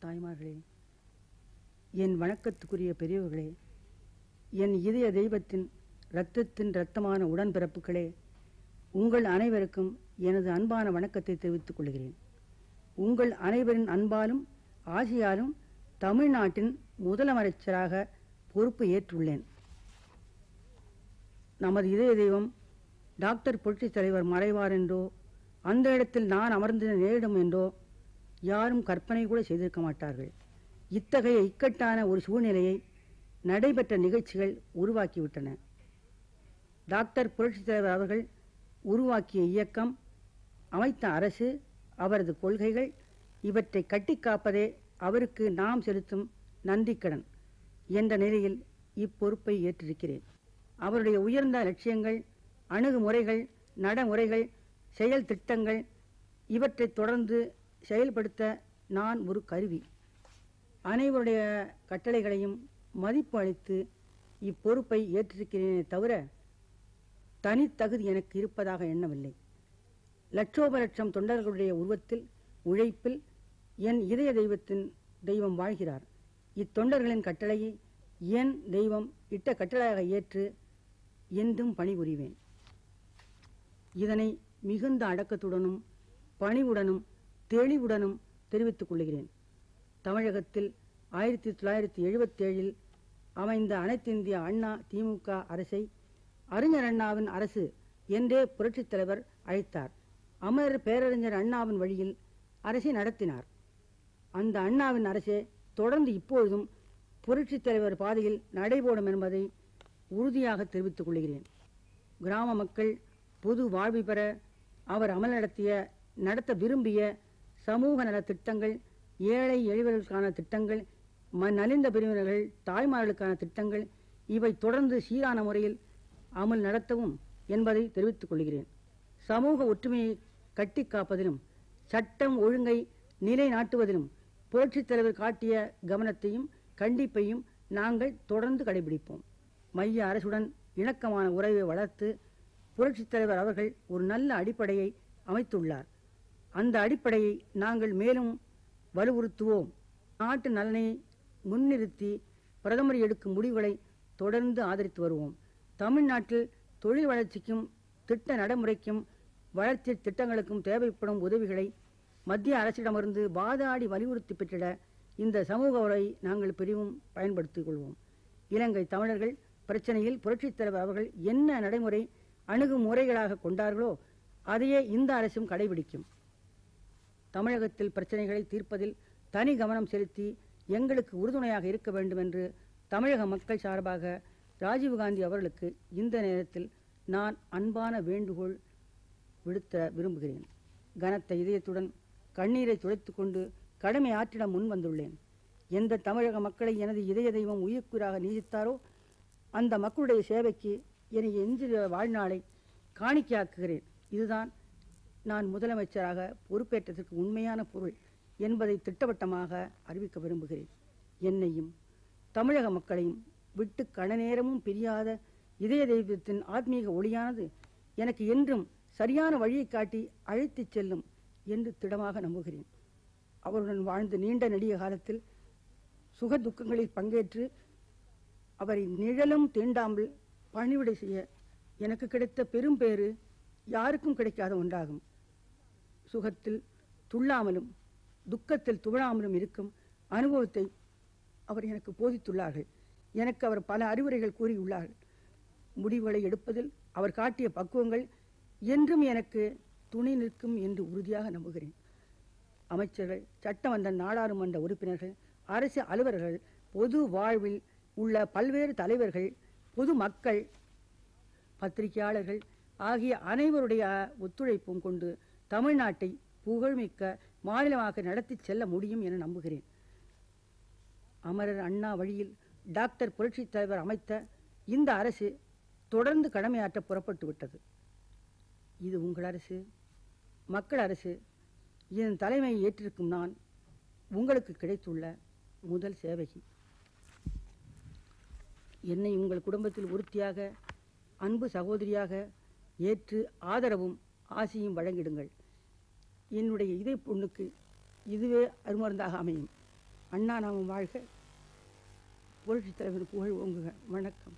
தாய்மார்களே, என் வணக்கத்துக்குரிய பெரியவர்களே, என் இதய தெய்வத்தின் இரத்தத்தின் இரத்தமான உடன்பிறப்புகளே, உங்கள் அனைவருக்கும் எனது அன்பான வணக்கத்தை தெரிவித்துக் கொள்கிறேன். உங்கள் அனைவரின் அன்பாலும் ஆசியாலும் தமிழ்நாட்டின் முதலமைச்சராக பொறுப்பு ஏற்றுள்ளேன். நமது இதய தெய்வம் டாக்டர் புரட்சித் தலைவர் மறைவார் என்றோ, அந்த இடத்தில் நான் அமர்ந்து நேரிடும் என்றோ யாரும் கற்பனை கூட செய்திருக்க மாட்டார்கள். இத்தகைய இக்கட்டான ஒரு சூழ்நிலையை நடைபெற்ற நிகழ்ச்சிகள் உருவாக்கிவிட்டன. டாக்டர் புரட்சித் தலைவர் அவர்கள் உருவாக்கிய இயக்கம், அமைத்த அரசு, அவரது கொள்கைகள் இவற்றை கட்டி காப்பதே அவருக்கு நாம் செலுத்தும் நன்றிக்கடன் என்ற நிலையில் இப்பொறுப்பை ஏற்றிருக்கிறேன். அவருடைய உயர்ந்த லட்சியங்கள், அணுகுமுறைகள், நடைமுறைகள், செயல் திட்டங்கள் இவற்றை தொடர்ந்து செயல்படுத்த நான் ஒரு கருவி. அனைவருடைய கட்டளைகளையும் மதிப்பு அளித்து இப்பொறுப்பை ஏற்றிருக்கிறேனே தவிர தனித்தகுதி எனக்கு இருப்பதாக எண்ணவில்லை. லட்சோப லட்சம் தொண்டர்களுடைய உருவத்தில், உழைப்பில் என் இதய தெய்வம் வாழ்கிறார். இத்தொண்டர்களின் கட்டளையை என் தெய்வம் இட்ட கட்டளையாக ஏற்று என்றும் பணிபுரிவேன். இதனை மிகுந்த அடக்கத்துடனும் பணிவுடனும் தெளிவுடனும் தெரிவித்துக் கொள்கிறேன். தமிழகத்தில் 1977 அமைந்த அனைத்திந்திய அண்ணா திமுக அரசை அறிஞர் அண்ணாவின் அரசு என்றே புரட்சித் தலைவர் அழைத்தார். அமரர் பேரறிஞர் அண்ணாவின் வழியில் அரசை நடத்தினார். அந்த அண்ணாவின் அரசே தொடர்ந்து இப்பொழுதும் புரட்சித் தலைவர் பாதையில் நடைபோடும் என்பதை உறுதியாக தெரிவித்துக் கொள்கிறேன். கிராம மக்கள் பொது வாழ்வு பெற அவர் நடத்த விரும்பிய சமூக நல திட்டங்கள், ஏழை எளியவர்களுக்கான திட்டங்கள், நலிந்த பிரிவினர்கள் தாய்மார்களுக்கான திட்டங்கள் இவை தொடர்ந்து சீரான முறையில் அமல் நடத்தவும் என்பதை தெரிவித்துக் கொள்கிறேன். சமூக ஒற்றுமையை கட்டி காப்பதிலும் சட்டம் ஒழுங்கை நிலைநாட்டுவதிலும் புரட்சித் தலைவர் காட்டிய கவனத்தையும் கண்டிப்பையும் நாங்கள் தொடர்ந்து கடைபிடிப்போம். மைய அரசுடன் இணக்கமான உறவை வளர்த்து புரட்சித் தலைவர் அவர்கள் ஒரு நல்ல அடிப்படையை அமைத்துள்ளார். அந்த அடிப்படையை நாங்கள் மேலும் வலுவுறுத்துவோம். நாட்டு நலனை முன்னிறுத்தி பிரதமர் எடுக்கும் முடிவுகளை தொடர்ந்து ஆதரித்து வருவோம். தமிழ்நாட்டில் தொழில் வளர்ச்சிக்கும் திட்ட நடைமுறைக்கும் வளர்ச்சி திட்டங்களுக்கும் தேவைப்படும் உதவிகளை மத்திய அரசிடமிருந்து வாதாடி வலியுறுத்தி பெற்றிட இந்த சமூக உறவை நாங்கள் பெரிதும் பயன்படுத்திக் கொள்வோம். இலங்கை தமிழர்கள் பிரச்சனையில் புரட்சித் தலைவர் அவர்கள் என்ன நடைமுறை அணுகுமுறைகளாக கொண்டார்களோ அதையே இந்த அரசும் கடைபிடிக்கும். தமிழகத்தில் பிரச்சனைகளை தீர்ப்பதில் தனி கவனம் செலுத்தி எங்களுக்கு உறுதுணையாக இருக்க வேண்டும் என்று தமிழக மக்கள் சார்பாக ராஜீவ்காந்தி அவர்களுக்கு இந்த நேரத்தில் நான் அன்பான வேண்டுகோள் விடுத்த விரும்புகிறேன். கனத்த இதயத்துடன் கண்ணீரை துடைத்துக் கொண்டு கடமை ஆற்றிட முன் வந்துள்ளேன். எந்த தமிழக மக்களை எனது இதய தெய்வம் உயிர்க்குறாக நீதித்தாரோ அந்த மக்களுடைய சேவைக்கு என எஞ்சிய வாழ்நாளை காணிக்கையாக்குகிறேன். இதுதான் நான் முதலமைச்சராக பொறுப்பேற்றதற்கு உண்மையான பொருள் என்பதை திட்டவட்டமாக அறிவிக்க விரும்புகிறேன். என்னையும் தமிழக மக்களையும் விட்டு கணநேரமும் பிரியாத இதய தெய்வத்தின் ஆத்மீக ஒளியானது எனக்கு என்றும் சரியான வழியை காட்டி அழைத்துச் செல்லும் என்று திடமாக நம்புகிறேன். அவருடன் வாழ்ந்து நீண்ட நெடிய காலத்தில் சுக துக்கங்களில் பங்கேற்று அவரை நிழலும் தீண்டாமல் பணிவிடை செய்ய எனக்கு கிடைத்த பெரும் பேறு யாருக்கும் கிடைக்காத ஒன்றாகும். சுகத்தில் துள்ளாமலும் துக்கத்தில் துவழாமலும் இருக்கும் அனுபவத்தை அவர் எனக்கு போதித்துள்ளார்கள். எனக்கு அவர் பல அறிவுரைகள் கூறியுள்ளார்கள். முடிவுகளை எடுப்பதில் அவர் காட்டிய பக்குவங்கள் என்றும் எனக்கு துணை நிற்கும் என்று உறுதியாக நம்புகிறேன். அமைச்சர்கள், சட்டமன்ற நாடாளுமன்ற உறுப்பினர்கள், அரசு அலுவலர்கள், பொது வாழ்வில் உள்ள பல்வேறு தலைவர்கள், பொது மக்கள், பத்திரிகையாளர்கள் ஆகிய அனைவருடைய ஒத்துழைப்பும் கொண்டு தமிழ்நாட்டை புகழ்மிக்க மாநிலமாக நடத்தி செல்ல முடியும் என நம்புகிறேன். அமரர் அண்ணா வழியில் டாக்டர் புரட்சித் தலைவர் அமைத்த இந்த அரசு தொடர்ந்து கடமையாற்ற புறப்பட்டு விட்டது. இது உங்கள் அரசு, மக்கள் அரசு. இதன் தலைமையை ஏற்றிருக்கும் நான் உங்களுக்கு கிடைத்துள்ள முதல் சேவகி. என்னை உங்கள் குடும்பத்தில் ஒருத்தியாக, அன்பு சகோதரியாக ஏற்று ஆதரவும் ஆசியும் வழங்கிடுங்கள். என்னுடைய இதய பொண்ணுக்கு இதுவே அருமருந்தாக அமையும். அண்ணா நாமம் வாழ்க, புரட்சித் தலைவர் புகழ் ஓங்குக. வணக்கம்.